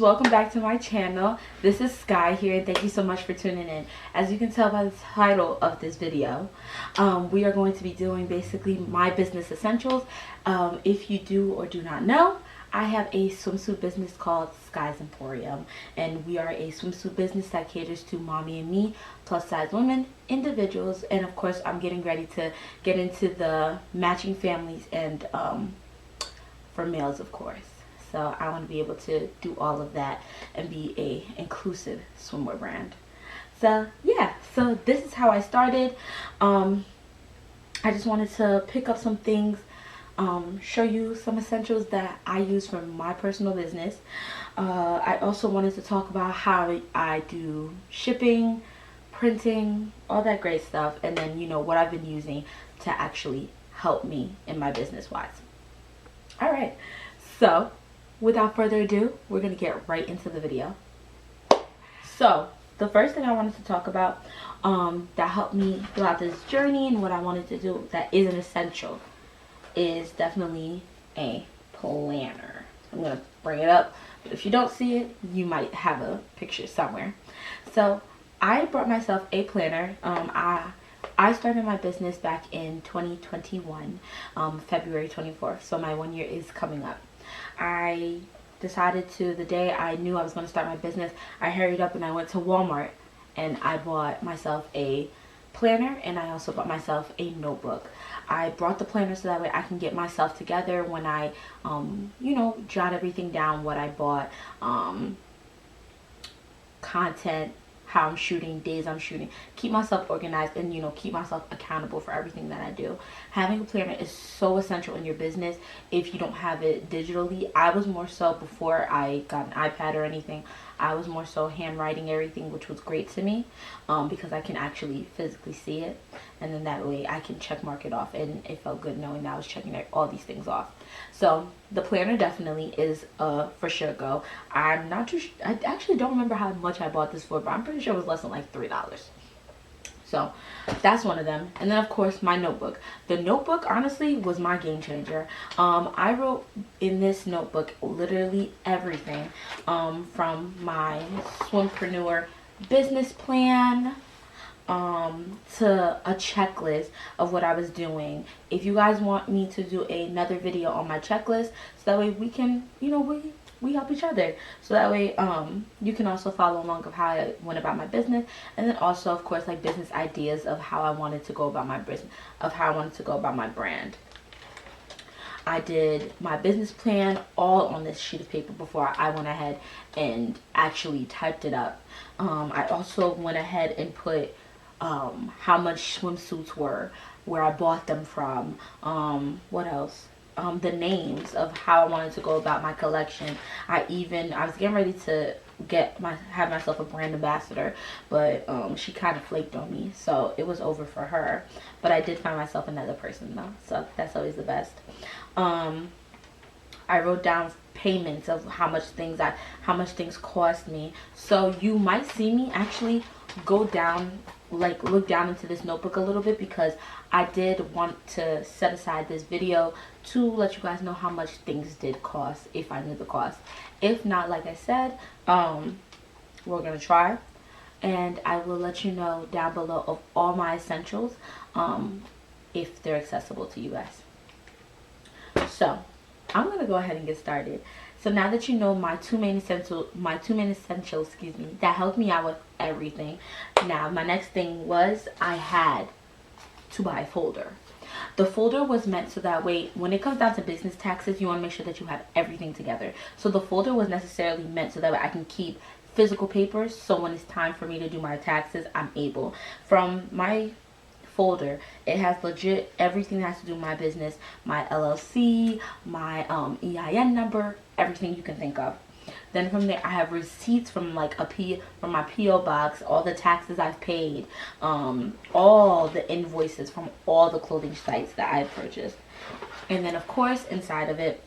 welcome back to my channel. This is Sky here, and thank you so much for tuning in. As you can tell by the title of this video, we are going to be doing basically my business essentials. If you do or do not know, I have a swimsuit business called Sky's Emporium, and we are a swimsuit business that caters to mommy and me, plus size women, individuals, and of course I'm getting ready to get into the matching families and for males, of course. So I want to be able to do all of that and be a inclusive swimwear brand. So yeah, so this is how I started. I just wanted to pick up some things, show you some essentials that I use for my personal business. I also wanted to talk about how I do shipping, printing, all that great stuff, and then what I've been using to actually help me in my business wise. Alright, so without further ado, we're going to get right into the video. So the first thing I wanted to talk about that helped me throughout this journey and what I wanted to do that is an essential is definitely a planner. I'm going to bring it up, but if you don't see it, you might have a picture somewhere. So I brought myself a planner. I started my business back in 2021, February 24th, so my 1 year is coming up. I decided to, the day I knew I was going to start my business, I hurried up and I went to Walmart and I bought myself a planner, and I also bought myself a notebook. I brought the planner so that way I can get myself together when I, jot everything down, what I bought, content, how I'm shooting, days I'm shooting, keep myself organized and keep myself accountable for everything that I do. Having a planner is so essential in your business if you don't have it digitally. I was more so, before I got an iPad or anything, I was more so handwriting everything, which was great to me because I can actually physically see it, and then that way I can check mark it off, and it felt good knowing that I was checking all these things off. So the planner definitely is for sure go. I'm not too I actually don't remember how much I bought this for, but I'm pretty sure it was less than like $3. So that's one of them. And then of course my notebook. The notebook honestly was my game changer. I wrote in this notebook literally everything from my Swimpreneur business plan to a checklist of what I was doing. If you guys want me to do another video on my checklist, so that way we can, we help each other. So that way you can also follow along of how I went about my business, and then also of course like business ideas of how I wanted to go about my business, of how I wanted to go about my brand. I did my business plan all on this sheet of paper before I went ahead and actually typed it up. I also went ahead and put how much swimsuits were, where I bought them from, what else? The names of how I wanted to go about my collection. I was getting ready to have myself a brand ambassador, but she kind of flaked on me, so it was over for her. But I did find myself another person though, so that's always the best. I wrote down payments of how much things cost me. So you might see me actually go down, like look down into this notebook a little bit, because I did want to set aside this video to let you guys know how much things did cost, if I knew the cost. If not, like I said, we're gonna try, and I will let you know down below of all my essentials if they're accessible to you guys. So I'm gonna go ahead and get started. So now that you know my two main essentials, that helped me out with everything. Now my next thing was I had to buy a folder. The folder was meant so that way when it comes down to business taxes, you want to make sure that you have everything together. So the folder was necessarily meant so that way I can keep physical papers, so when it's time for me to do my taxes, I'm able. From my folder, it has legit everything that has to do with my business, my LLC, my EIN number, everything you can think of. Then from there I have receipts from from my PO box, all the taxes I've paid, all the invoices from all the clothing sites that I've purchased. And then of course inside of it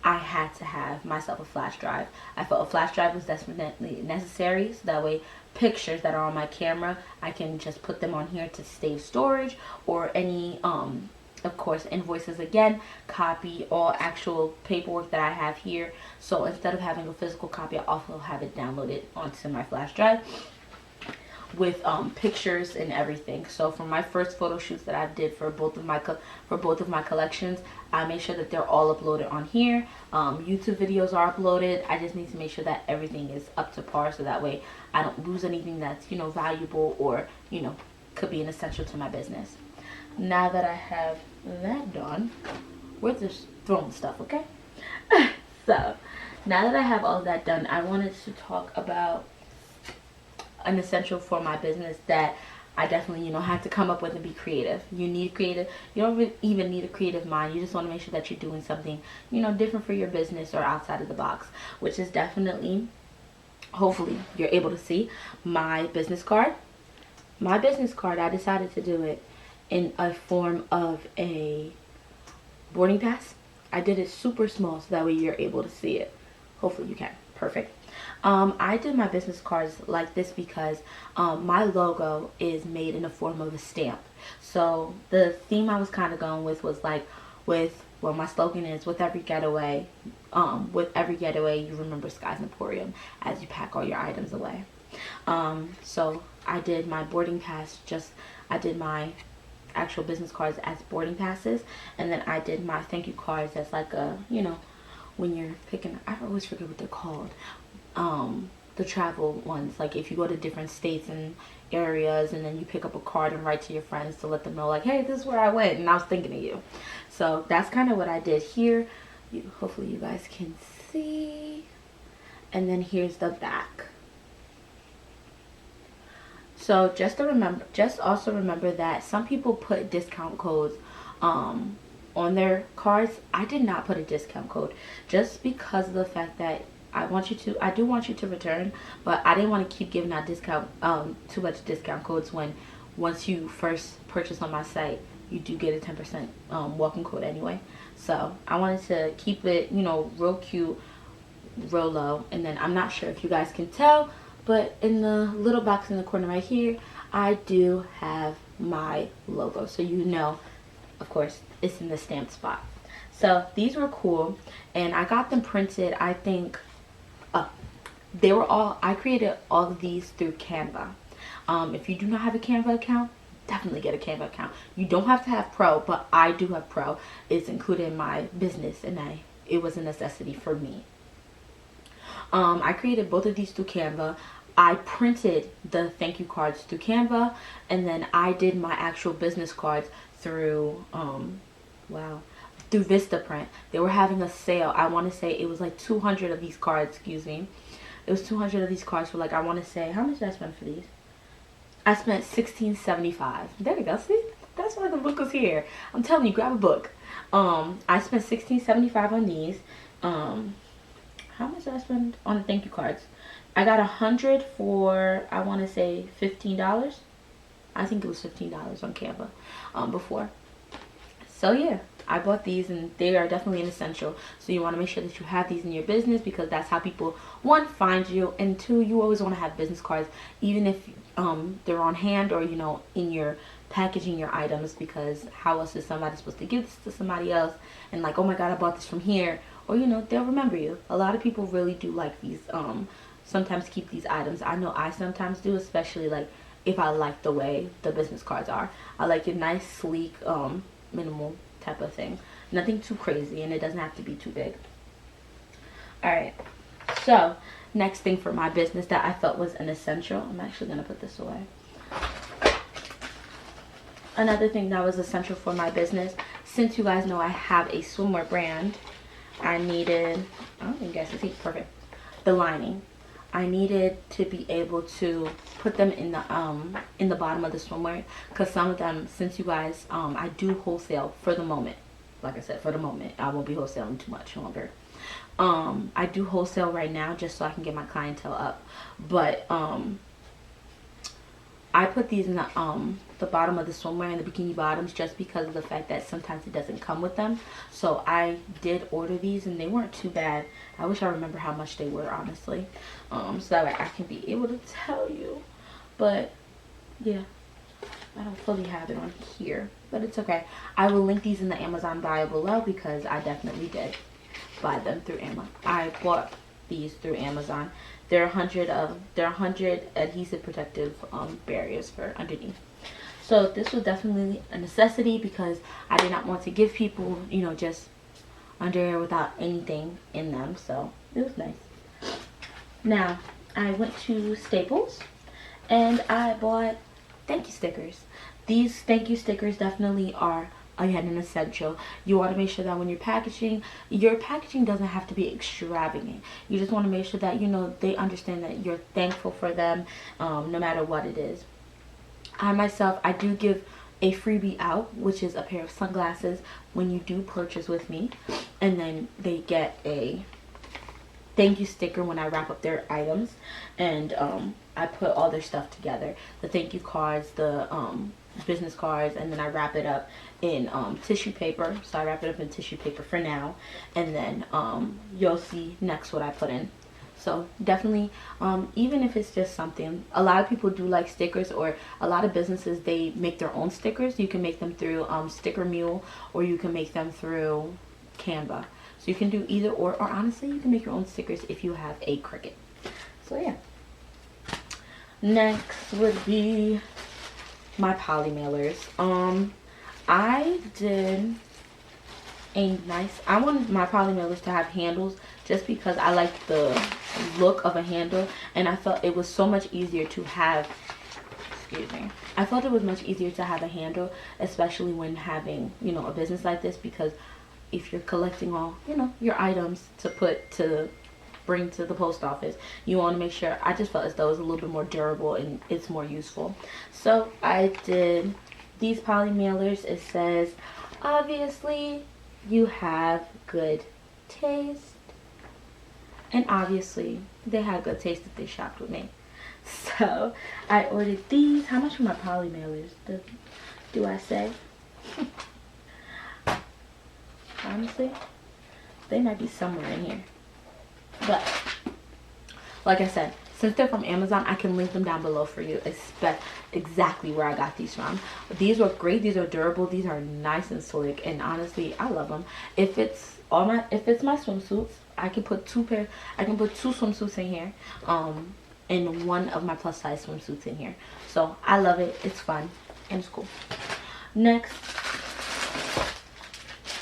I had to have myself a flash drive. I felt a flash drive was definitely necessary, so that way pictures that are on my camera, I can just put them on here to save storage, or any of course, invoices again, copy all actual paperwork that I have here. So instead of having a physical copy, I also have it downloaded onto my flash drive with pictures and everything. So for my first photo shoots that I did for both of my collections, I made sure that they're all uploaded on here. YouTube videos are uploaded. I just need to make sure that everything is up to par, so that way I don't lose anything that's, you know, valuable or, you know, could be an essential to my business. Now that I have that done, we're just throwing stuff, okay? So now that I have all that done, I wanted to talk about an essential for my business that I definitely, you know, had to come up with and be creative. You need creative. You don't even need a creative mind. You just want to make sure that you're doing something, you know, different for your business or outside of the box, which is definitely, hopefully, you're able to see my business card. My business card, I decided to do it in a form of a boarding pass. I did it super small so that way you're able to see it. Hopefully you can. Perfect. I did my business cards like this because my logo is made in the form of a stamp. So the theme I was kind of going with was like, well, my slogan is, with every getaway you remember Sky's Emporium as you pack all your items away. So I did my boarding pass, I did my actual business cards as boarding passes, and then I did my thank you cards as like a, you know, when you're picking, I always forget what they're called, the travel ones, like if you go to different states and areas and then you pick up a card and write to your friends to let them know like, hey, this is where I went and I was thinking of you. So that's kind of what I did here. Hopefully you guys can see. And then here's the back. So just also remember that some people put discount codes on their cards. I did not put a discount code just because of the fact that I do want you to return, but I didn't want to keep giving out too much discount codes when once you first purchase on my site, you do get a 10% welcome code anyway. So I wanted to keep it, you know, real cute, real low. And then I'm not sure if you guys can tell, but in the little box in the corner right here, I do have my logo. So you know, of course, it's in the stamped spot. So these were cool, and I got them printed, I think, I created all of these through Canva. If you do not have a Canva account, definitely get a Canva account. You don't have to have Pro, but I do have Pro. It's included in my business, and it was a necessity for me. I created both of these through Canva. I printed the thank you cards through Canva, and then I did my actual business cards through through Vistaprint. They were having a sale. I want to say it was like 200 of these cards, excuse me. It was 200 of these cards for like, I want to say, how much did I spend for these? I spent $16.75. There you go. See? That's why the book was here. I'm telling you, grab a book. I spent $16.75 on these. How much did I spend on the thank you cards? I got 100 for, I want to say, $15. I think it was $15 on Canva before. So yeah, I bought these, and they are definitely an essential. So you want to make sure that you have these in your business, because that's how people, one, find you, and two, you always want to have business cards, even if they're on hand or, you know, in your packaging your items, because how else is somebody supposed to give this to somebody else and like, oh my god, I bought this from here, or, you know, they'll remember you. A lot of people really do like these, sometimes keep these items. I know I sometimes do, especially like if I like the way the business cards are. I like it nice, sleek, minimal type of thing. Nothing too crazy, and it doesn't have to be too big. Alright, so next thing for my business that I felt was an essential. I'm actually going to put this away. Another thing that was essential for my business, since you guys know I have a swimwear brand, I needed, I don't think you guys can see, perfect, the lining. I needed to be able to put them in the bottom of the swimwear, because some of them, since you guys, I do wholesale for the moment. Like I said, for the moment, I won't be wholesaling too much longer. I do wholesale right now just so I can get my clientele up, but I put these in the bottom of the swimwear and the bikini bottoms just because of the fact that sometimes it doesn't come with them. So I did order these, and they weren't too bad. I wish I remember how much they were, honestly, so that way I can be able to tell you. But yeah, I don't fully have it on here. but it's okay. I will link these in the Amazon bio below because I definitely did buy them through Amazon. I bought these through Amazon. They're 100 adhesive protective barriers for underneath. So this was definitely a necessity because I did not want to give people, you know, just underwear without anything in them. So it was nice. Now I went to Staples and I bought thank you stickers. These thank you stickers definitely are, again, an essential. You want to make sure that when you're packaging, your packaging doesn't have to be extravagant. You just want to make sure that, you know, they understand that you're thankful for them, no matter what it is. I myself, I do give a freebie out, which is a pair of sunglasses when you do purchase with me, and then they get a thank you sticker when I wrap up their items, and I put all their stuff together, the thank you cards, the business cards, and then I wrap it up in tissue paper. So I wrap it up in tissue paper for now, and then you'll see next what I put in. So definitely, even if it's just something, a lot of people do like stickers, or a lot of businesses, they make their own stickers. You can make them through Sticker Mule, or you can make them through Canva. So you can do either or honestly, you can make your own stickers if you have a Cricut. So yeah. Next would be my poly mailers. I did a nice, I wanted my poly mailers to have handles just because I like the look of a handle, and I felt it was so much easier to have, excuse me, I felt it was much easier to have a handle, especially when having, you know, a business like this, because if you're collecting all, you know, your items to bring to the post office, you want to make sure, I just felt as though it was a little bit more durable and it's more useful. So I did these poly mailers. It says, obviously you have good taste, and obviously they had good taste if they shopped with me. So I ordered these. How much were my poly mailers? Do I say? Honestly, they might be somewhere in here. But like I said, since they're from Amazon, I can link them down below for you, exactly where I got these from. These were great. These are durable. These are nice and slick, and honestly, I love them. If it's my swimsuits, I can put two swimsuits in here, and one of my plus size swimsuits in here. So I love it. It's fun and it's cool. Next,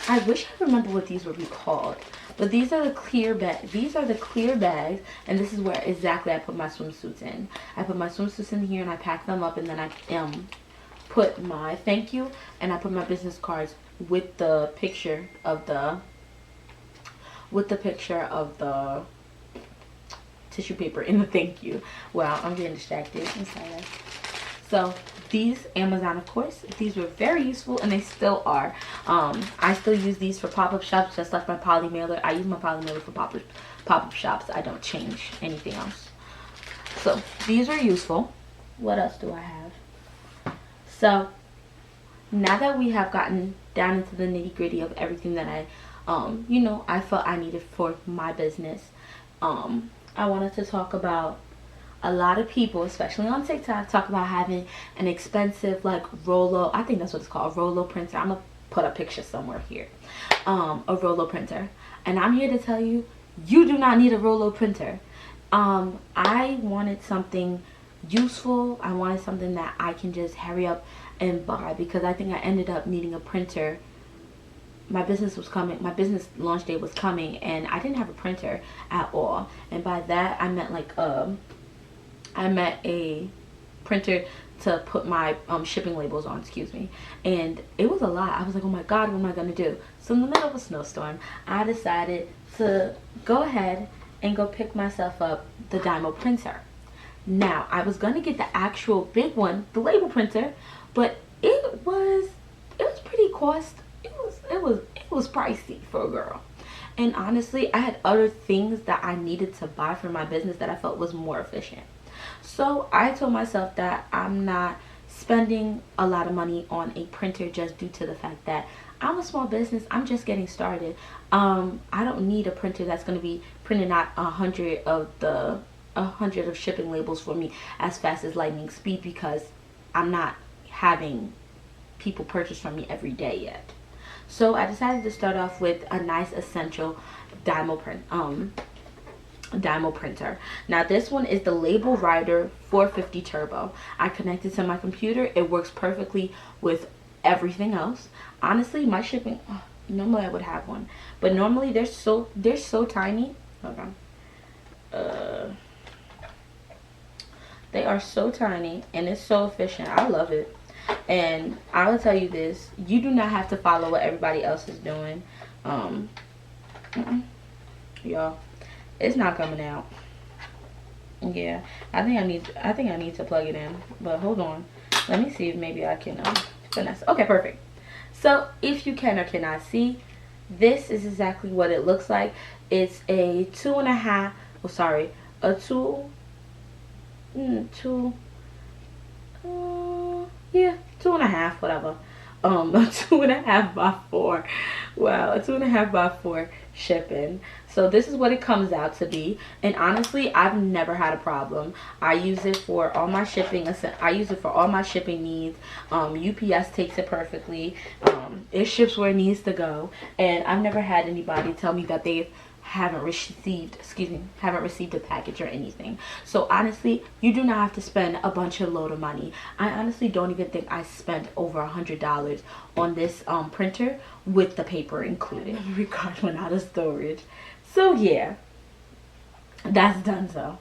I wish I remember what these would be called. But these are the clear bags. These are the clear bags, and this is where exactly I put my swimsuits in. I put my swimsuits in here, and I pack them up, and then I put my thank you, and I put my business cards with the picture of the tissue paper in the thank you. Wow, I'm getting distracted. I'm sorry. So these, Amazon, of course, these were very useful, and they still are. I still use these for pop-up shops, just like my poly mailer. I use my poly mailer for pop-up shops. I don't change anything else. So these are useful. What else do I have? So now that we have gotten down into the nitty-gritty of everything that I, you know, I felt I needed for my business, I wanted to talk about, a lot of people, especially on TikTok, talk about having an expensive, like, Rollo, I think that's what it's called, Rollo Printer. I'm gonna put a picture somewhere here. A Rollo Printer. And I'm here to tell you, you do not need a Rollo Printer. I wanted something useful. I wanted something that I can just hurry up and buy, because I think I ended up needing a printer. My business was coming, my business launch date was coming, and I didn't have a printer at all. And by that, I meant like, I meant a printer to put my shipping labels on, excuse me. And it was a lot. I was like, oh my God, what am I going to do? So in the middle of a snowstorm, I decided to go ahead and go pick myself up the Daimler Printer. Now, I was going to get the actual big one, the label printer, but it was pretty it was pricey for a girl. And honestly, I had other things that I needed to buy for my business that I felt was more efficient. So I told myself that I'm not spending a lot of money on a printer, just due to the fact that I'm a small business. I'm just getting started. I don't need a printer that's going to be printing out 100 of shipping labels for me as fast as lightning speed, because I'm not having people purchase from me every day yet. So I decided to start off with a nice essential Daimler printer. Now this one is the Label Rider 450 Turbo. I connected to my computer. It works perfectly with everything else. Honestly, my shipping, normally I would have one, but normally they're so tiny. Hold on. They are so tiny and it's so efficient. I love it. And I will tell you this, you do not have to follow what everybody else is doing. Y'all, it's not coming out. Yeah, I think I need to plug it in, but hold on, let me see if maybe I can finesse. Okay, perfect. So if you can or cannot see, this is exactly what it looks like. It's a 2.5, a 2.5, whatever. A 2.5 by 4. Wow, a 2.5 by 4 shipping. So this is what it comes out to be, and honestly, I've never had a problem. I use it for all my shipping. I use it for all my shipping needs. UPS takes it perfectly. It ships where it needs to go, and I've never had anybody tell me that they haven't received a package or anything. So honestly, you do not have to spend a bunch of load of money. I honestly don't even think I spent over $100 on this printer with the paper included. Memory card went out of storage. So yeah, that's done. So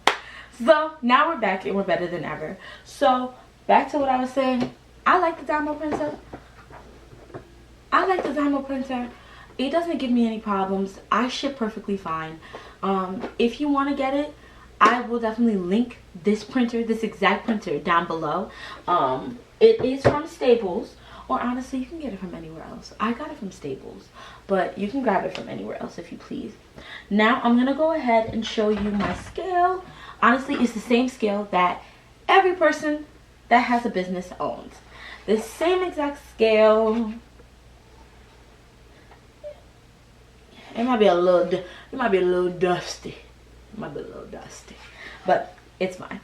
now we're back and we're better than ever. So back to what I was saying. I like the Daimler printer. It doesn't give me any problems. I ship perfectly fine. If you want to get it, I will definitely link this printer, this exact printer, down below. It is from Staples, or honestly, you can get it from anywhere else. I got it from Staples, but you can grab it from anywhere else if you please. Now, I'm going to go ahead and show you my scale. Honestly, it's the same scale that every person that has a business owns. The same exact scale. It might be a little dusty. But it's fine.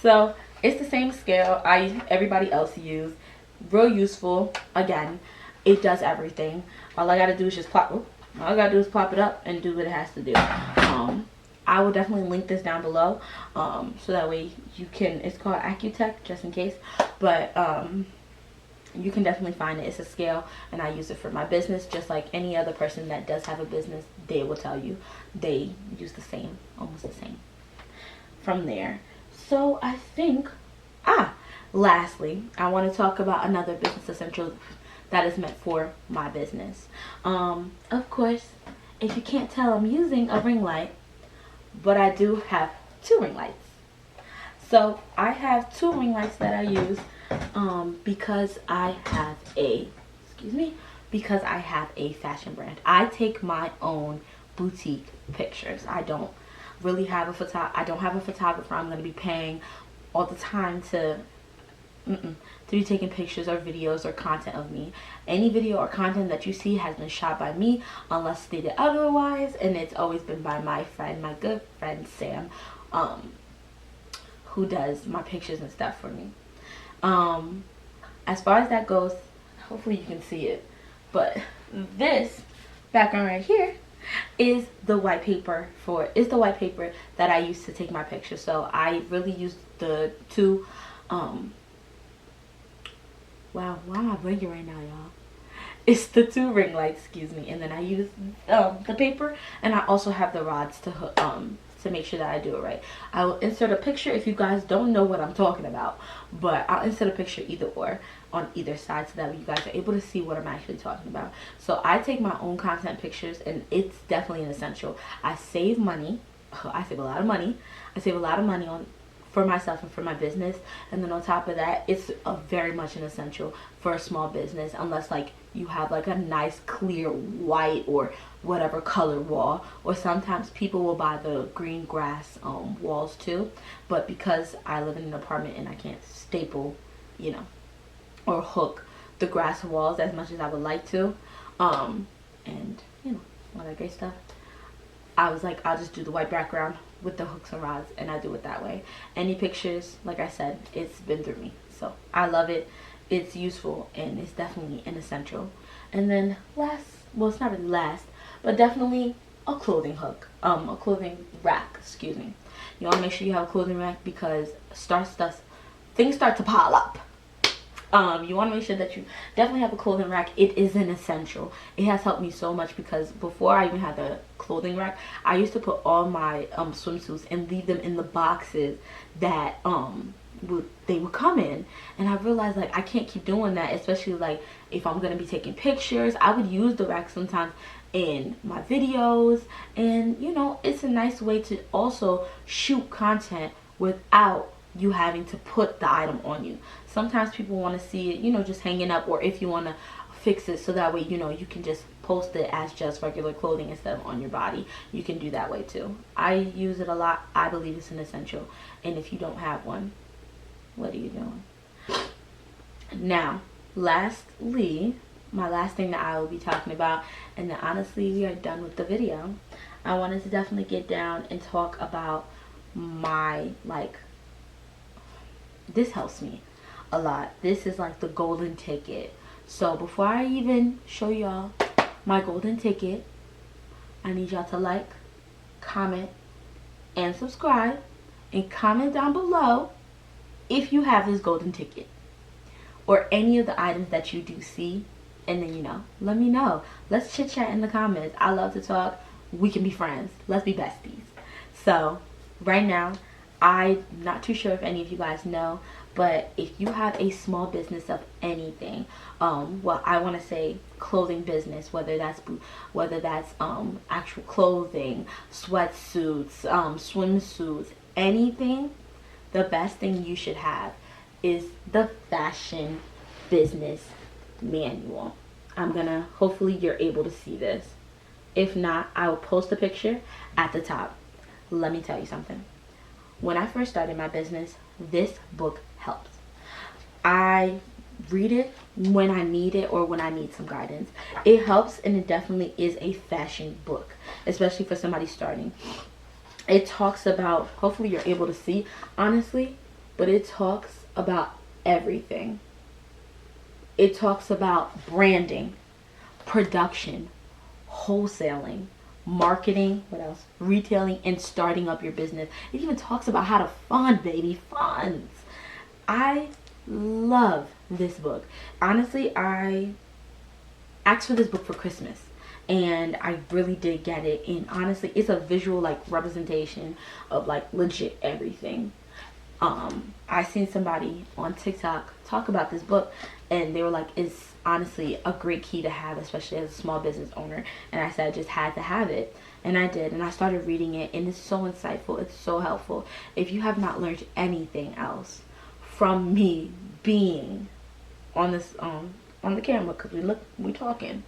So it's the same scale everybody else use. Real useful. Again, it does everything. All I gotta do is just plop it up and do what it has to do. I will definitely link this down below, so that way you can. It's called Accutech, just in case. But you can definitely find it. It's a scale, and I use it for my business, just like any other person that does have a business. They will tell you they use the same, almost the same from there. So I think, lastly, I want to talk about another business essential that is meant for my business. Of course, if you can't tell, I'm using a ring light, but I do have 2 ring lights. So I have 2 ring lights that I use because I have a fashion brand. I take my own boutique pictures. I don't have a photographer I'm going to be paying all the time to be taking pictures or videos or content of me. Any video or content that you see has been shot by me, unless stated otherwise, and it's always been by my good friend Sam, who does my pictures and stuff for me. As far as that goes, hopefully you can see it, but this background right here is the white paper that I use to take my pictures. So I really use the 2 wow, why am I blinking right now, y'all? It's the 2 ring lights, and then I use the paper, and I also have the rods to make sure that I do it right. I will insert a picture if you guys don't know what I'm talking about, but I'll insert a picture either or on either side so that you guys are able to see what I'm actually talking about. So I take my own content pictures, and it's definitely an essential. I save money. I save a lot of money. For myself and for my business, and then on top of that, it's very much an essential for a small business, unless like you have like a nice clear white or whatever color wall, or sometimes people will buy the green grass walls too, but because I live in an apartment and I can't staple, or hook the grass walls as much as I would like to, and all that great stuff, I was like, I'll just do the white background with the hooks and rods, and I do it that way. Any pictures, like I said, it's been through me, so I love it. it's useful and it's definitely an essential. And then last, well, it's not really last, but definitely a clothing hook, a clothing rack, excuse me. You want to make sure you have a clothing rack because things start to pile up. You want to make sure that you definitely have a clothing rack. It is an essential. It has helped me so much because before I even had the clothing rack, I used to put all my swimsuits and leave them in the boxes that they would come in, and I realized like I can't keep doing that, especially like if I'm gonna be taking pictures. I would use the rack sometimes in my videos, and you know, it's a nice way to also shoot content without you having to put the item on you. Sometimes people want to see it, you know, just hanging up, or if you want to fix it so that way, you know, you can just post it as just regular clothing instead of on your body. You can do that way too. I use it a lot. I believe it's an essential, and if you don't have one, what are you doing? Now, lastly, my last thing that I will be talking about, and then honestly we are done with the video. I wanted to definitely get down and talk about my, like, this helps me a lot. This is like the golden ticket. So before I even show y'all my golden ticket, I need y'all to like, comment, and subscribe, and comment down below if you have this golden ticket or any of the items that you do see, and then, you know, let me know. Let's chit chat in the comments. I love to talk. We can be friends. Let's be besties. So right now, I'm not too sure if any of you guys know, but if you have a small business of anything, well, I want to say clothing business, whether that's actual clothing, sweatsuits, swimsuits, anything, the best thing you should have is the fashion business manual. Hopefully you're able to see this. If not, I will post a picture at the top. Let me tell you something. When I first started my business, this book helps. I read it when I need it or when I need some guidance. It helps, and it definitely is a fashion book, especially for somebody starting. It talks about, hopefully you're able to see, honestly, but it talks about everything. It talks about branding, production, wholesaling, marketing, what else? Retailing, and starting up your business. It even talks about how to fund, baby, funds. I love this book. Honestly, I asked for this book for Christmas, and I really did get it. And honestly, it's a visual like representation of like legit everything. I seen somebody on TikTok talk about this book, and they were like, it's honestly a great key to have, especially as a small business owner. And I said I just had to have it, and I did, and I started reading it, and it's so insightful. It's so helpful. If you have not learned anything else from me being on this on the camera, because we talking,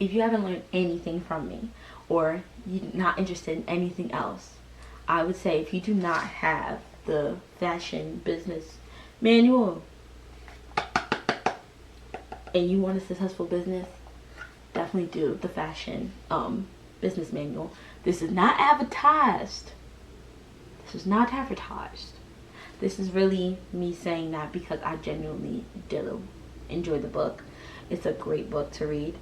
if you haven't learned anything from me, or you're not interested in anything else, I would say if you do not have the fashion business manual and you want a successful business, definitely do the fashion business manual. This is not advertised. This is not advertised. This is really me saying that because I genuinely do enjoy the book. It's a great book to read,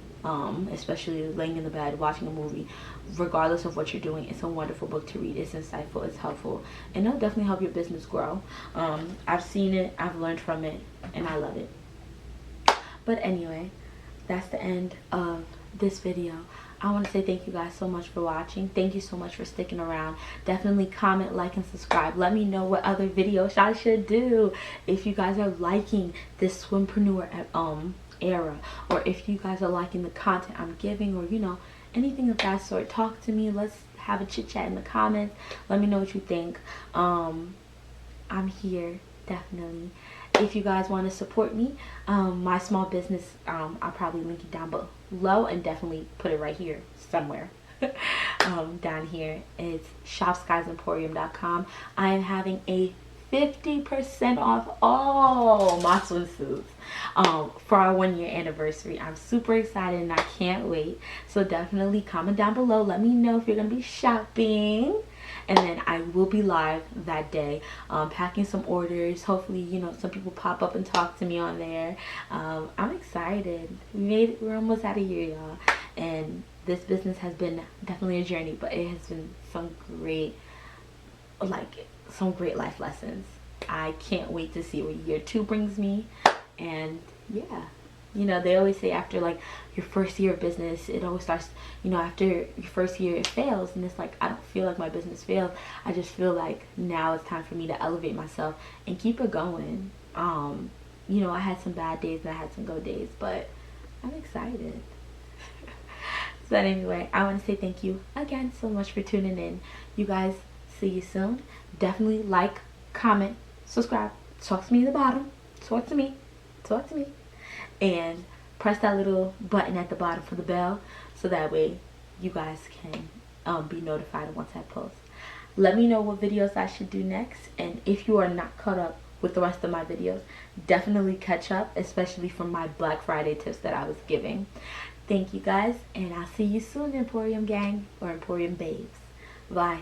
especially laying in the bed watching a movie. Regardless of what you're doing, it's a wonderful book to read. It's insightful, it's helpful, and it'll definitely help your business grow. I've seen it, I've learned from it, and I love it. But anyway, that's the end of this video. I want to say thank you guys so much for watching. Thank you so much for sticking around. Definitely comment, like, and subscribe. Let me know what other videos I should do. If you guys are liking this Swimpreneur era, or if you guys are liking the content I'm giving, or you know, anything of that sort, talk to me. Let's have a chit chat in the comments. Let me know what you think. I'm here, definitely. If you guys want to support me, my small business, I'll probably link it down below, and definitely put it right here somewhere. Down here, it's shopskiesemporium.com. I am having a 50% off all my swimsuits for our 1-year anniversary. I'm super excited and I can't wait. So definitely comment down below. Let me know if you're going to be shopping. and then I will be live that day, packing some orders. Hopefully, you know, some people pop up and talk to me on there. I'm excited. We're almost at a year, y'all, and this business has been definitely a journey, but it has been some great life lessons. I can't wait to see what year 2 brings me. And yeah, you know, they always say after like your first year of business, it always starts, you know, after your first year it fails. And it's like, I don't feel like my business failed. I just feel like now it's time for me to elevate myself and keep it going. You know, I had some bad days and I had some good days, but I'm excited. But anyway, I want to say thank you again so much for tuning in. You guys, see you soon. Definitely like, comment, subscribe, talk to me at the bottom, talk to me, and press that little button at the bottom for the bell, so that way you guys can be notified once I post. Let me know what videos I should do next, and if you are not caught up with the rest of my videos, definitely catch up, especially from my Black Friday tips that I was giving. Thank you guys, and I'll see you soon, Emporium gang, or Emporium Babes. Bye.